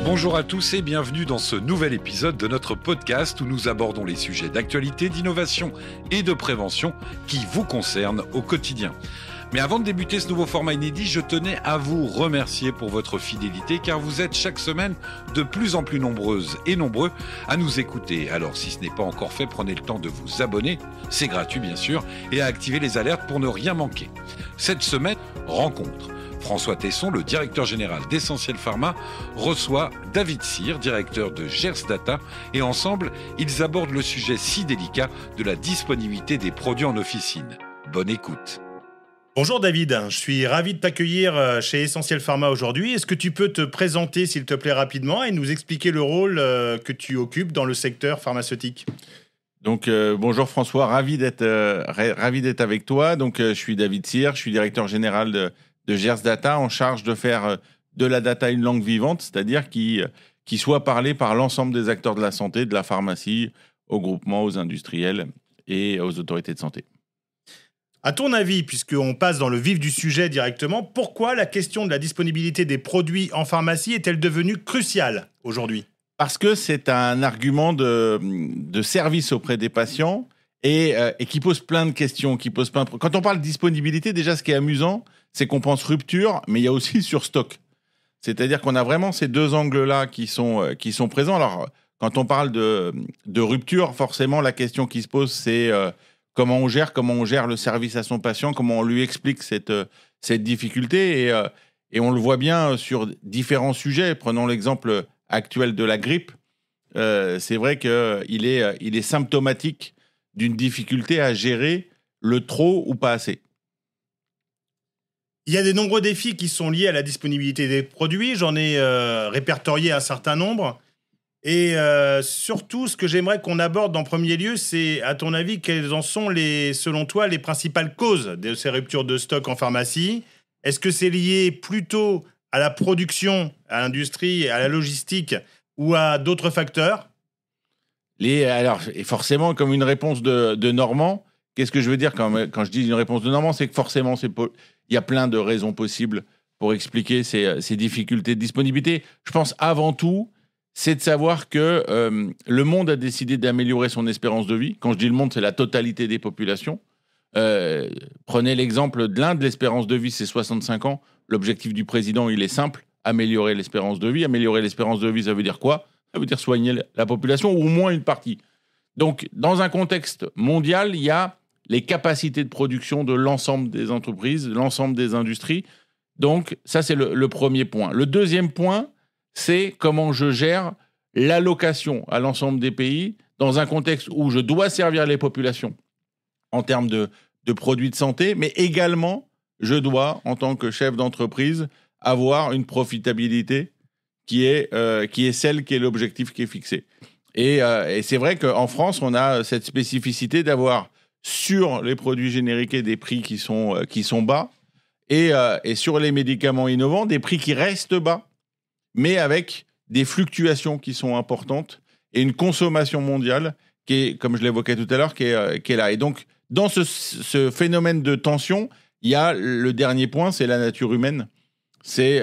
Bonjour à tous et bienvenue dans ce nouvel épisode de notre podcast où nous abordons les sujets d'actualité, d'innovation et de prévention qui vous concernent au quotidien. Mais avant de débuter ce nouveau format inédit, je tenais à vous remercier pour votre fidélité car vous êtes chaque semaine de plus en plus nombreuses et nombreux à nous écouter. Alors si ce n'est pas encore fait, prenez le temps de vous abonner, c'est gratuit bien sûr, et à activer les alertes pour ne rien manquer. Cette semaine, rencontre. François Tesson, le directeur général d'Essentiel Pharma, reçoit David Cyr, directeur de Gers Data, et ensemble, ils abordent le sujet si délicat de la disponibilité des produits en officine. Bonne écoute. Bonjour David, je suis ravi de t'accueillir chez Essentiel Pharma aujourd'hui. Est-ce que tu peux te présenter s'il te plaît rapidement et nous expliquer le rôle que tu occupes dans le secteur pharmaceutique ? Donc bonjour François, ravi d'être avec toi. Donc je suis David Cyr, je suis directeur général de Gers Data, en charge de faire de la data une langue vivante, c'est-à-dire qui soit parlée par l'ensemble des acteurs de la santé, de la pharmacie, aux groupements, aux industriels et aux autorités de santé. À ton avis, puisqu'on passe dans le vif du sujet directement, pourquoi la question de la disponibilité des produits en pharmacie est-elle devenue cruciale aujourd'hui ? Parce que c'est un argument de service auprès des patients et qui pose plein de questions. Quand on parle de disponibilité, déjà ce qui est amusant, c'est qu'on pense rupture, mais il y a aussi surstock. C'est-à-dire qu'on a vraiment ces deux angles-là qui sont présents. Alors, quand on parle de rupture, forcément, la question qui se pose, c'est comment on gère le service à son patient, comment on lui explique cette difficulté. Et on le voit bien sur différents sujets. Prenons l'exemple actuel de la grippe. C'est vrai qu'il est symptomatique d'une difficulté à gérer le trop ou pas assez. Il y a de nombreux défis qui sont liés à la disponibilité des produits. J'en ai répertorié un certain nombre. Et surtout, ce que j'aimerais qu'on aborde en premier lieu, c'est, à ton avis, quelles en sont, selon toi, les principales causes de ces ruptures de stock en pharmacie ? Est-ce que c'est lié plutôt à la production, à l'industrie, à la logistique ou à d'autres facteurs ? Alors, et forcément, comme une réponse de Normand, qu'est-ce que je veux dire quand je dis une réponse de Normand ? C'est que forcément, il y a plein de raisons possibles pour expliquer ces difficultés de disponibilité. Je pense avant tout, c'est de savoir que le monde a décidé d'améliorer son espérance de vie. Quand je dis le monde, c'est la totalité des populations. Prenez l'exemple de l'Inde, l'espérance de vie, c'est 65 ans. L'objectif du président, il est simple, améliorer l'espérance de vie. Améliorer l'espérance de vie, ça veut dire quoi ? Ça veut dire soigner la population, ou au moins une partie. Donc, dans un contexte mondial, il y a les capacités de production de l'ensemble des entreprises, de l'ensemble des industries. Donc, ça, c'est le premier point. Le deuxième point, c'est comment je gère l'allocation à l'ensemble des pays dans un contexte où je dois servir les populations en termes de produits de santé, mais également, je dois, en tant que chef d'entreprise, avoir une profitabilité qui est celle qui est l'objectif qui est fixé. Et c'est vrai qu'en France, on a cette spécificité d'avoir sur les produits génériques des prix qui sont bas et sur les médicaments innovants, des prix qui restent bas, mais avec des fluctuations qui sont importantes et une consommation mondiale qui est, comme je l'évoquais tout à l'heure, qui est là. Et donc, dans ce phénomène de tension, il y a le dernier point, c'est la nature humaine. C'est,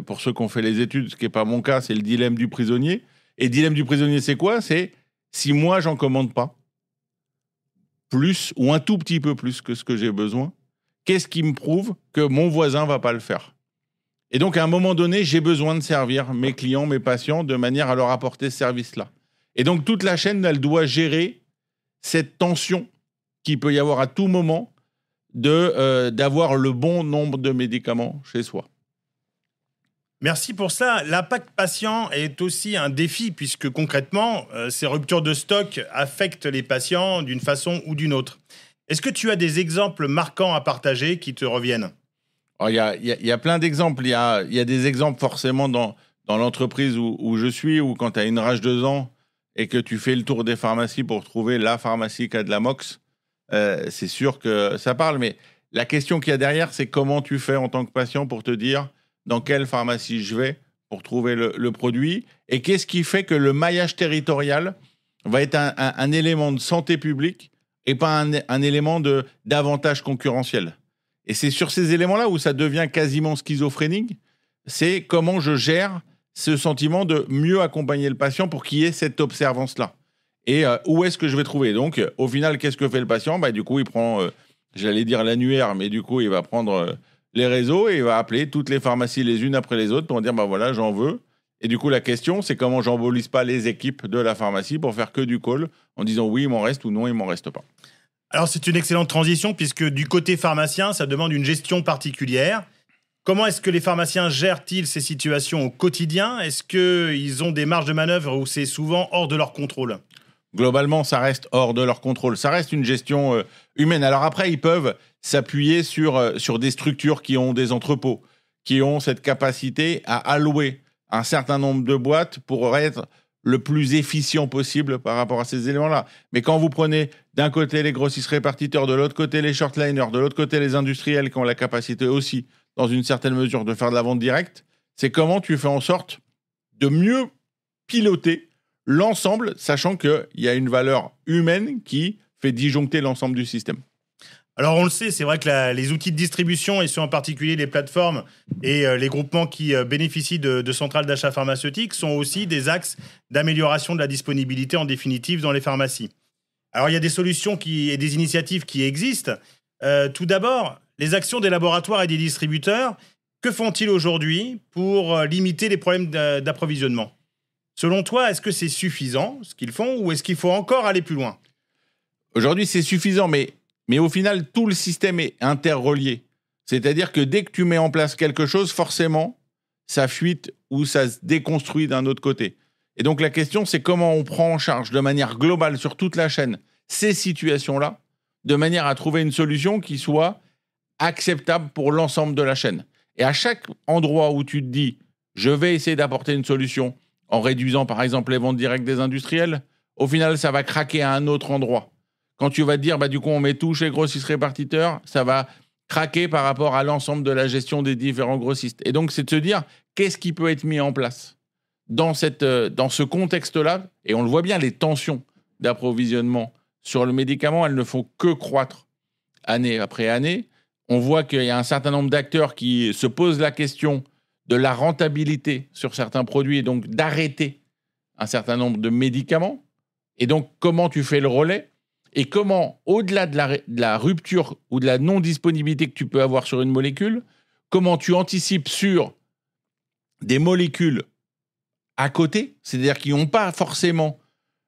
pour ceux qui ont fait les études, ce qui n'est pas mon cas, c'est le dilemme du prisonnier. Et le dilemme du prisonnier, c'est quoi ? C'est si moi, j'en commande pas plus ou un tout petit peu plus que ce que j'ai besoin, qu'est-ce qui me prouve que mon voisin va pas le faire ? Et donc, à un moment donné, j'ai besoin de servir mes clients, mes patients, de manière à leur apporter ce service-là. Et donc, toute la chaîne, elle doit gérer cette tension qu'il peut y avoir à tout moment d'avoir le bon nombre de médicaments chez soi. Merci pour ça. L'impact patient est aussi un défi puisque concrètement, ces ruptures de stock affectent les patients d'une façon ou d'une autre. Est-ce que tu as des exemples marquants à partager qui te reviennent ? Il y a plein d'exemples. Il y a des exemples forcément dans l'entreprise où je suis, où quand tu as une rage de dents et que tu fais le tour des pharmacies pour trouver la pharmacie qui a de la mox, c'est sûr que ça parle. Mais la question qu'il y a derrière, c'est comment tu fais en tant que patient pour te dire dans quelle pharmacie je vais pour trouver le produit et qu'est-ce qui fait que le maillage territorial va être un élément de santé publique et pas un élément d'avantage concurrentiel. Et c'est sur ces éléments-là où ça devient quasiment schizophrénique. C'est comment je gère ce sentiment de mieux accompagner le patient pour qu'il y ait cette observance-là. Et où est-ce que je vais trouver? Donc, au final, qu'est-ce que fait le patient? Du coup, il prend, j'allais dire l'annuaire, mais du coup, il va prendre les réseaux et il va appeler toutes les pharmacies les unes après les autres pour dire, voilà, j'en veux. Et du coup, la question, c'est comment j'embolise pas les équipes de la pharmacie pour faire que du call en disant oui, il m'en reste ou non, il m'en reste pas. Alors, c'est une excellente transition puisque du côté pharmacien, ça demande une gestion particulière. Comment est-ce que les pharmaciens gèrent-ils ces situations au quotidien? Est-ce qu'ils ont des marges de manœuvre ou c'est souvent hors de leur contrôle? Globalement, ça reste hors de leur contrôle. Ça reste une gestion humaine. Alors après, ils peuvent s'appuyer sur des structures qui ont des entrepôts, qui ont cette capacité à allouer un certain nombre de boîtes pour être le plus efficient possible par rapport à ces éléments-là. Mais quand vous prenez d'un côté les grossistes répartiteurs, de l'autre côté les shortliners, de l'autre côté les industriels qui ont la capacité aussi, dans une certaine mesure, de faire de la vente directe, c'est comment tu fais en sorte de mieux piloter l'ensemble, sachant qu'il y a une valeur humaine qui fait disjoncter l'ensemble du système. Alors on le sait, c'est vrai que les outils de distribution, et ceux en particulier les plateformes et les groupements qui bénéficient de centrales d'achat pharmaceutique sont aussi des axes d'amélioration de la disponibilité en définitive dans les pharmacies. Alors il y a des solutions et des initiatives qui existent. Tout d'abord, les actions des laboratoires et des distributeurs, que font-ils aujourd'hui pour limiter les problèmes d'approvisionnement? Selon toi, est-ce que c'est suffisant ce qu'ils font ou est-ce qu'il faut encore aller plus loin? Aujourd'hui, c'est suffisant, mais au final, tout le système est interrelié. C'est-à-dire que dès que tu mets en place quelque chose, forcément, ça fuite ou ça se déconstruit d'un autre côté. Et donc la question, c'est comment on prend en charge de manière globale sur toute la chaîne ces situations-là, de manière à trouver une solution qui soit acceptable pour l'ensemble de la chaîne. Et à chaque endroit où tu te dis, je vais essayer d'apporter une solution en réduisant par exemple les ventes directes des industriels, au final, ça va craquer à un autre endroit. Quand tu vas te dire, du coup, on met tout chez grossistes répartiteurs, ça va craquer par rapport à l'ensemble de la gestion des différents grossistes. Et donc, c'est de se dire, qu'est-ce qui peut être mis en place dans ce contexte-là? Et on le voit bien, les tensions d'approvisionnement sur le médicament, elles ne font que croître année après année. On voit qu'il y a un certain nombre d'acteurs qui se posent la question de la rentabilité sur certains produits et donc d'arrêter un certain nombre de médicaments. Et donc, comment tu fais le relais? Et comment, au-delà de la rupture ou de la non-disponibilité que tu peux avoir sur une molécule, comment tu anticipes sur des molécules à côté, c'est-à-dire qui n'ont pas forcément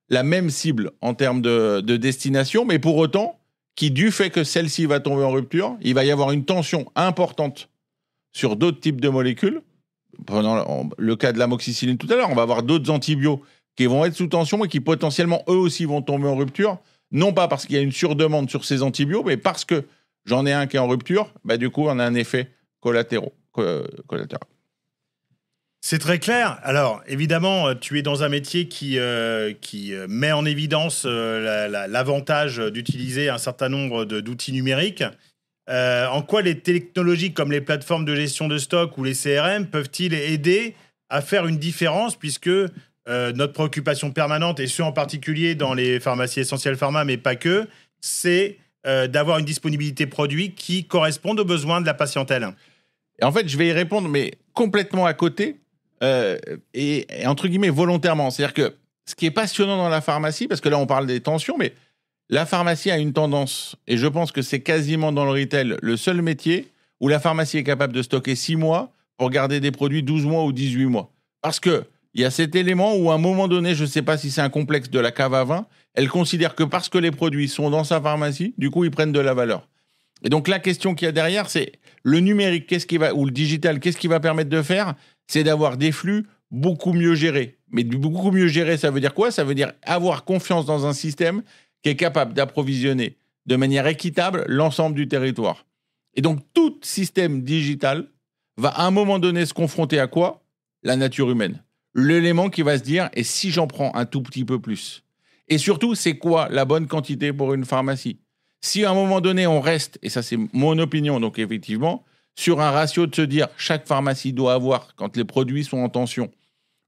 la même cible en termes de destination, mais pour autant, qui du fait que celle-ci va tomber en rupture, il va y avoir une tension importante sur d'autres types de molécules. Prenons le cas de l'amoxicilline tout à l'heure, on va avoir d'autres antibiotiques qui vont être sous tension et qui potentiellement, eux aussi, vont tomber en rupture. Non pas parce qu'il y a une surdemande sur ces antibiotiques, mais parce que j'en ai un qui est en rupture, du coup, on a un effet collatéral. C'est très clair. Alors, évidemment, tu es dans un métier qui met en évidence l'avantage d'utiliser un certain nombre d'outils numériques. En quoi les technologies comme les plateformes de gestion de stock ou les CRM peuvent-ils aider à faire une différence, puisque notre préoccupation permanente, et ce en particulier dans les pharmacies essentielles pharma, mais pas que, c'est d'avoir une disponibilité produit qui corresponde aux besoins de la patientèle? Et en fait, je vais y répondre, mais complètement à côté, et entre guillemets volontairement. C'est-à-dire que ce qui est passionnant dans la pharmacie, parce que là on parle des tensions, mais la pharmacie a une tendance, et je pense que c'est quasiment dans le retail le seul métier où la pharmacie est capable de stocker 6 mois pour garder des produits 12 mois ou 18 mois. Parce qu'il y a cet élément où à un moment donné, je ne sais pas si c'est un complexe de la cave à vin, elle considère que parce que les produits sont dans sa pharmacie, du coup ils prennent de la valeur. Et donc la question qu'il y a derrière, c'est le numérique, ou le digital, qu'est-ce qui va permettre de faire? C'est d'avoir des flux beaucoup mieux gérés. Mais beaucoup mieux gérés, ça veut dire quoi? Ça veut dire avoir confiance dans un système qui est capable d'approvisionner de manière équitable l'ensemble du territoire. Et donc tout système digital va à un moment donné se confronter à quoi? La nature humaine. L'élément qui va se dire, et si j'en prends un tout petit peu plus? Et surtout, c'est quoi la bonne quantité pour une pharmacie? Si à un moment donné, on reste, et ça c'est mon opinion, donc effectivement, sur un ratio de se dire chaque pharmacie doit avoir, quand les produits sont en tension,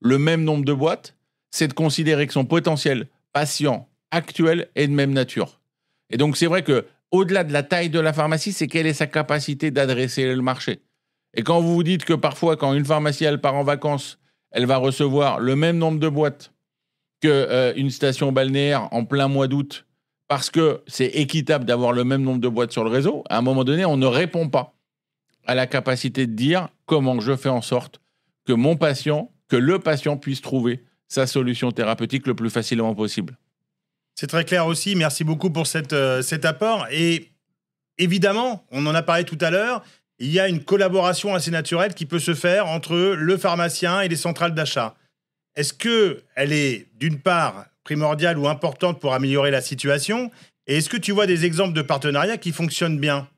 le même nombre de boîtes, c'est de considérer que son potentiel patient actuel est de même nature. Et donc c'est vrai que au-delà de la taille de la pharmacie, c'est quelle est sa capacité d'adresser le marché. Et quand vous vous dites que parfois, quand une pharmacie elle part en vacances, elle va recevoir le même nombre de boîtes qu'une station balnéaire en plein mois d'août parce que c'est équitable d'avoir le même nombre de boîtes sur le réseau, à un moment donné, on ne répond pas à la capacité de dire comment je fais en sorte que le patient puisse trouver sa solution thérapeutique le plus facilement possible. C'est très clair aussi. Merci beaucoup pour cet apport. Et évidemment, on en a parlé tout à l'heure, il y a une collaboration assez naturelle qui peut se faire entre le pharmacien et les centrales d'achat. Est-ce qu'elle est, d'une part, primordiale ou importante pour améliorer la situation? Et est-ce que tu vois des exemples de partenariats qui fonctionnent bien?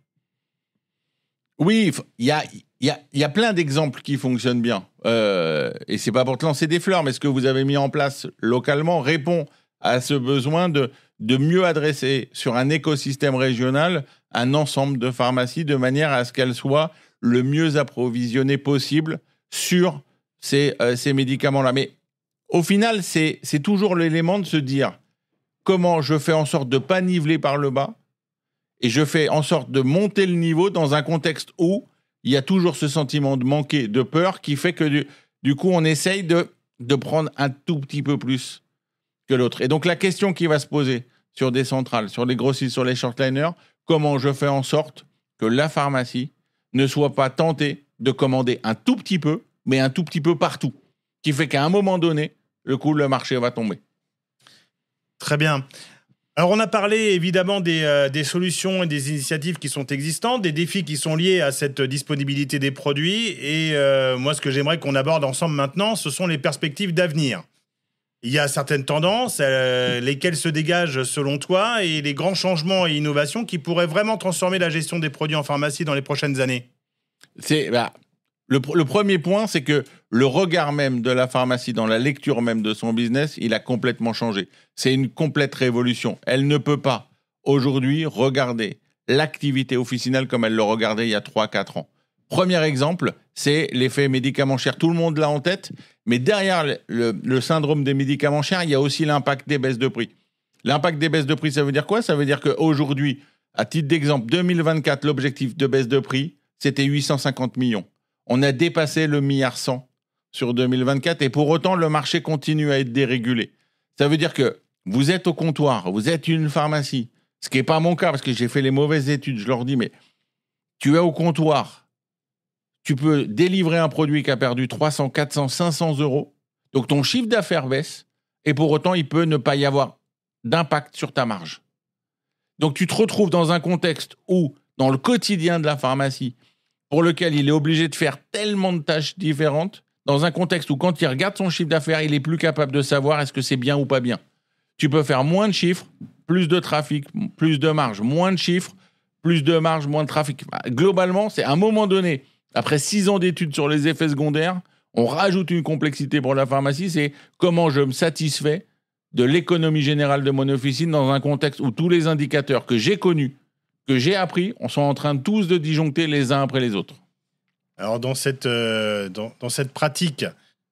Oui, il y a plein d'exemples qui fonctionnent bien. Et c'est pas pour te lancer des fleurs, mais ce que vous avez mis en place localement répond à ce besoin de mieux adresser sur un écosystème régional un ensemble de pharmacies de manière à ce qu'elles soient le mieux approvisionnées possible sur ces médicaments-là. Mais au final, c'est toujours l'élément de se dire comment je fais en sorte de ne pas niveler par le bas et je fais en sorte de monter le niveau dans un contexte où il y a toujours ce sentiment de manquer, de peur qui fait que du coup, on essaye de prendre un tout petit peu plus que l'autre. Et donc, la question qui va se poser sur des centrales, sur les grossistes, sur les shortliners, comment je fais en sorte que la pharmacie ne soit pas tentée de commander un tout petit peu, mais un tout petit peu partout, qui fait qu'à un moment donné, le marché va tomber. Très bien. Alors, on a parlé évidemment des solutions et des initiatives qui sont existantes, des défis qui sont liés à cette disponibilité des produits. Et moi, ce que j'aimerais qu'on aborde ensemble maintenant, ce sont les perspectives d'avenir. Il y a certaines tendances, lesquelles se dégagent selon toi, et les grands changements et innovations qui pourraient vraiment transformer la gestion des produits en pharmacie dans les prochaines années. Le premier point, c'est que le regard même de la pharmacie dans la lecture même de son business, il a complètement changé. C'est une complète révolution. Elle ne peut pas, aujourd'hui, regarder l'activité officinale comme elle le regardait il y a 3-4 ans. Premier exemple, c'est l'effet médicaments chers. Tout le monde l'a en tête, mais derrière le syndrome des médicaments chers, il y a aussi l'impact des baisses de prix. L'impact des baisses de prix, ça veut dire quoi? Ça veut dire qu'aujourd'hui, à titre d'exemple, 2024, l'objectif de baisse de prix, c'était 850 millions. On a dépassé le 1,1 milliard sur 2024 et pour autant, le marché continue à être dérégulé. Ça veut dire que vous êtes au comptoir, vous êtes une pharmacie, ce qui n'est pas mon cas parce que j'ai fait les mauvaises études, je leur dis, mais tu es au comptoir, tu peux délivrer un produit qui a perdu 300, 400, 500 euros, donc ton chiffre d'affaires baisse et pour autant, il peut ne pas y avoir d'impact sur ta marge. Donc tu te retrouves dans un contexte où, dans le quotidien de la pharmacie, pour lequel il est obligé de faire tellement de tâches différentes, dans un contexte où quand il regarde son chiffre d'affaires, il est plus capable de savoir est-ce que c'est bien ou pas bien. Tu peux faire moins de chiffres, plus de trafic, plus de marge, moins de chiffres, plus de marge, moins de trafic. Globalement, c'est à un moment donné, après 6 ans d'études sur les effets secondaires, on rajoute une complexité pour la pharmacie, c'est comment je me satisfais de l'économie générale de mon officine dans un contexte où tous les indicateurs que j'ai connus, que j'ai appris, on sont en train de tous de disjoncter les uns après les autres. Alors, dans cette pratique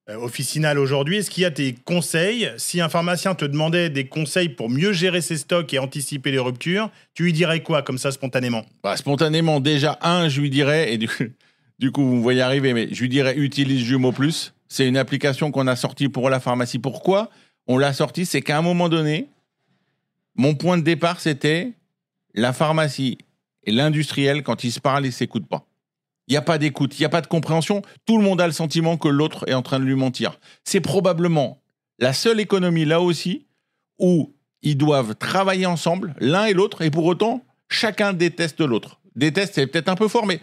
officinale aujourd'hui, est-ce qu'il y a des conseils? Si un pharmacien te demandait des conseils pour mieux gérer ses stocks et anticiper les ruptures, tu lui dirais quoi, comme ça, spontanément? Spontanément, déjà, je lui dirais, et du coup, vous me voyez arriver, mais je lui dirais, utilise Jumeau Plus. C'est une application qu'on a sortie pour la pharmacie. Pourquoi on l'a sortie? C'est qu'à un moment donné, mon point de départ, c'était la pharmacie et l'industriel, quand ils se parlent, ils ne s'écoutent pas. Il n'y a pas d'écoute, il n'y a pas de compréhension. Tout le monde a le sentiment que l'autre est en train de lui mentir. C'est probablement la seule économie, là aussi, où ils doivent travailler ensemble, l'un et l'autre, et pour autant, chacun déteste l'autre. Déteste, c'est peut-être un peu fort, mais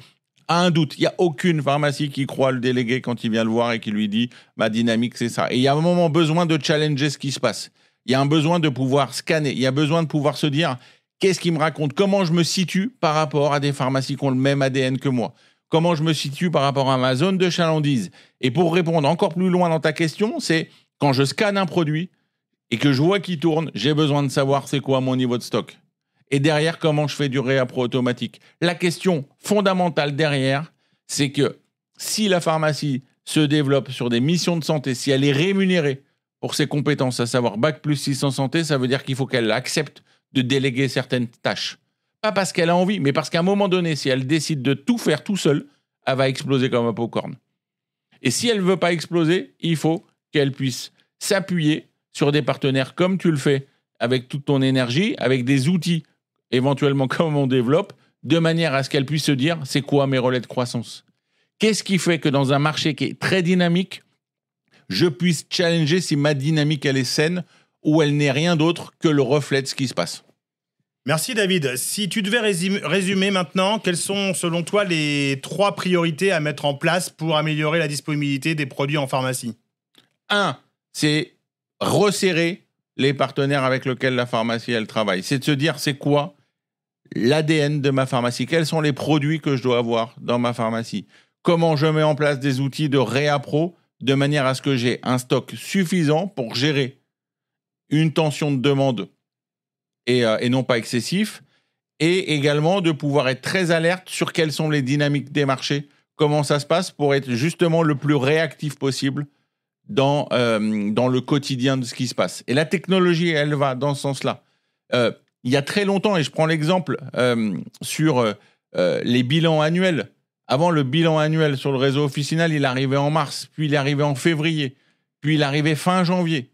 a un doute. Il n'y a aucune pharmacie qui croit le délégué quand il vient le voir et qui lui dit « ma dynamique, c'est ça ». Et il y a un moment besoin de challenger ce qui se passe. Il y a un besoin de pouvoir scanner. Il y a besoin de pouvoir se dire « qu'est-ce qu'il me raconte ? Comment je me situe par rapport à des pharmacies qui ont le même ADN que moi ? Comment je me situe par rapport à ma zone de chalandise ?» Et pour répondre encore plus loin dans ta question, c'est quand je scanne un produit et que je vois qu'il tourne, j'ai besoin de savoir c'est quoi mon niveau de stock. Et derrière, comment je fais du réappro automatique. La question fondamentale derrière, c'est que si la pharmacie se développe sur des missions de santé, si elle est rémunérée pour ses compétences, à savoir Bac plus 6 en santé, ça veut dire qu'il faut qu'elle accepte de déléguer certaines tâches. Pas parce qu'elle a envie, mais parce qu'à un moment donné, si elle décide de tout faire tout seul, elle va exploser comme un popcorn. Et si elle ne veut pas exploser, il faut qu'elle puisse s'appuyer sur des partenaires comme tu le fais, avec toute ton énergie, avec des outils, éventuellement comme on développe, de manière à ce qu'elle puisse se dire, c'est quoi mes relais de croissance ? Qu'est-ce qui fait que dans un marché qui est très dynamique, je puisse challenger si ma dynamique elle est saine ou elle n'est rien d'autre que le reflet de ce qui se passe ? Merci David. Si tu devais résumer maintenant, quelles sont selon toi les 3 priorités à mettre en place pour améliorer la disponibilité des produits en pharmacie ? 1, c'est resserrer les partenaires avec lesquels la pharmacie elle travaille. C'est de se dire c'est quoi l'ADN de ma pharmacie, quels sont les produits que je dois avoir dans ma pharmacie, comment je mets en place des outils de réappro de manière à ce que j'ai un stock suffisant pour gérer une tension de demande et non pas excessif, et également de pouvoir être très alerte sur quelles sont les dynamiques des marchés, comment ça se passe pour être justement le plus réactif possible dans le quotidien de ce qui se passe. Et la technologie, elle va dans ce sens-là. Il y a très longtemps, et je prends l'exemple sur les bilans annuels. Avant, le bilan annuel sur le réseau officinal, il arrivait en mars, puis il arrivait en février, puis il arrivait fin janvier.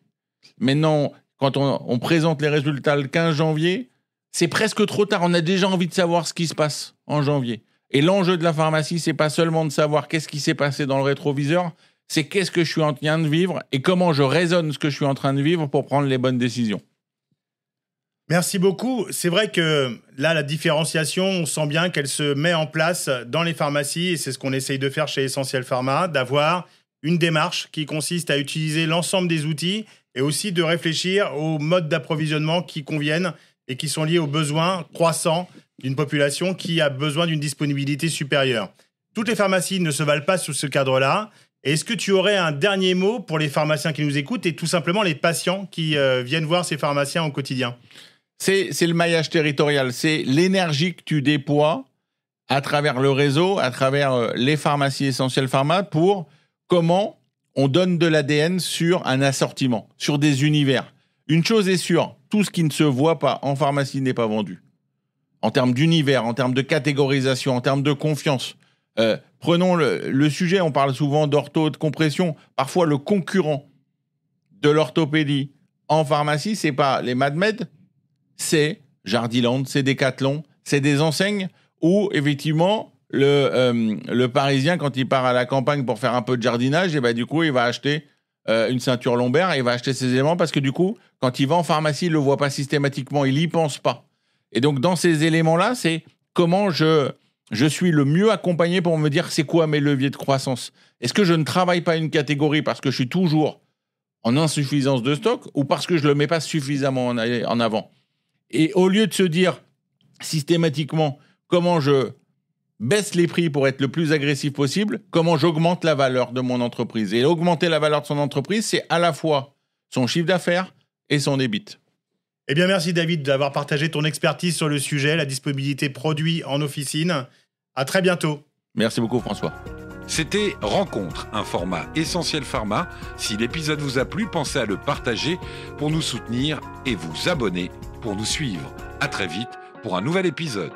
Maintenant, quand on présente les résultats le 15 janvier, c'est presque trop tard. On a déjà envie de savoir ce qui se passe en janvier. Et l'enjeu de la pharmacie, c'est pas seulement de savoir qu'est-ce qui s'est passé dans le rétroviseur, c'est qu'est-ce que je suis en train de vivre et comment je raisonne ce que je suis en train de vivre pour prendre les bonnes décisions. Merci beaucoup. C'est vrai que là, la différenciation, on sent bien qu'elle se met en place dans les pharmacies et c'est ce qu'on essaye de faire chez Essentiel Pharma, d'avoir une démarche qui consiste à utiliser l'ensemble des outils et aussi de réfléchir aux modes d'approvisionnement qui conviennent et qui sont liés aux besoins croissants d'une population qui a besoin d'une disponibilité supérieure. Toutes les pharmacies ne se valent pas sous ce cadre-là. Et est-ce que tu aurais un dernier mot pour les pharmaciens qui nous écoutent et tout simplement les patients qui viennent voir ces pharmaciens au quotidien ? C'est le maillage territorial, c'est l'énergie que tu déploies à travers le réseau, à travers les pharmacies Essentiel Pharma pour comment on donne de l'ADN sur un assortiment, sur des univers. Une chose est sûre, tout ce qui ne se voit pas en pharmacie n'est pas vendu. En termes d'univers, en termes de catégorisation, en termes de confiance. Prenons le sujet, on parle souvent d'ortho, de compression. Parfois, le concurrent de l'orthopédie en pharmacie, c'est pas les MadMed, c'est Jardiland, c'est Decathlon, c'est des enseignes où, effectivement, le Parisien, quand il part à la campagne pour faire un peu de jardinage, et ben, du coup, il va acheter une ceinture lombaire et il va acheter ces éléments parce que, du coup, quand il va en pharmacie, il ne le voit pas systématiquement, il n'y pense pas. Et donc, dans ces éléments-là, c'est comment je suis le mieux accompagné pour me dire c'est quoi mes leviers de croissance. Est-ce que je ne travaille pas une catégorie parce que je suis toujours en insuffisance de stock ou parce que je ne le mets pas suffisamment en avant ? Et au lieu de se dire systématiquement comment je baisse les prix pour être le plus agressif possible, comment j'augmente la valeur de mon entreprise. Et augmenter la valeur de son entreprise, c'est à la fois son chiffre d'affaires et son EBIT. Eh bien, merci David d'avoir partagé ton expertise sur le sujet, la disponibilité produits en officine. À très bientôt. Merci beaucoup François. C'était Rencontre, un format Essentiel Pharma. Si l'épisode vous a plu, pensez à le partager pour nous soutenir et vous abonner pour nous suivre. À très vite pour un nouvel épisode.